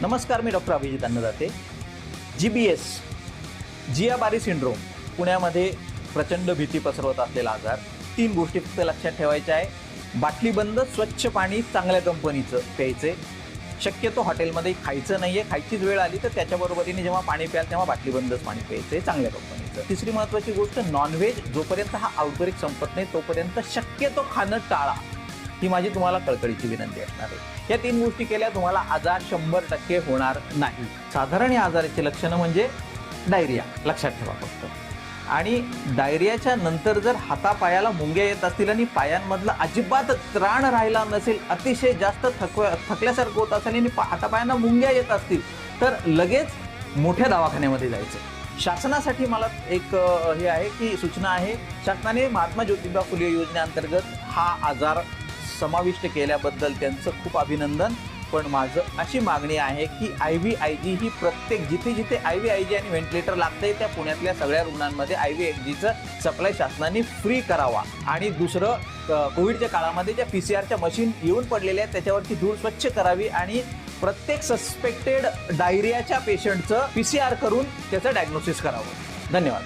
नमस्कार, मी doctor Abhijit अन्नदाते. GBS जियाबारी syndrome पुण्यामध्ये प्रचंड भीती पसरवत असलेला आजार. 3 गोष्टी फक्त लक्षात ठेवायच्या आहे. बाटली बंद स्वच्छ पाणी चांगल्या कंपनीचं प्यायचे. शक्यतो हॉटेलमध्ये खायचं नाहीये. खायचीच वेळ आली तर त्याच्याबरोबरीने जेव्हा पाणी प्याल तेव्हा बाटली बंदच पाणी प्यायचे चांगल्या कंपनीचं. तिसरी महत्त्वाची गोष्ट, नॉनव्हेज जोपर्यंत हा आउटब्रेक संपत नाही तोपर्यंत शक्यतो खाणं टाळा. ही माझी तुम्हाला कळकळीची विनंती असणार आहे. या 3 गोष्टी केल्या तुम्हाला आजार 100% होणार नाही. साधारण या आजाराची लक्षणं म्हणजे डायरिया, लक्षात ठेवा फक्त. आणि डायरियाच्या नंतर जर हातापायाला मुंग्या येत असतील आणि पायांमधला अजिबात त्राण राहिला नसेल, अतिशय जास्त थकल्यासारखं होत असेल आणि हातापायांना मुंग्या येत असतील तर लगेच मोठ्या दवाखान्यामध्ये जायचं. शासनासाठी मला एक हे आहे की सूचना आहे, शासनाने महात्मा ज्योतिबा फुले योजनेअंतर्गत हा आजार समाविष्ट केल्याबद्दल त्यांचं खूप अभिनंदन. पण माझं अशी मागणी आहे की IVIG ही प्रत्येक जिथे जिथे IVIG आणि व्हेंटिलेटर लागते त्या पुण्यातल्या सगळ्या रुग्णांमध्ये IVIGचं सप्लाय शासनाने फ्री करावा. आणि दुसरं, कोविडच्या काळामध्ये ज्या PCR मशीन येऊन पडलेल्या आहेत त्याच्यावरची धूळ स्वच्छ करावी आणि प्रत्येक सस्पेक्टेड डायरियाच्या पेशंटचं PCR करून त्याचं डायग्नोसिस करावं. धन्यवाद.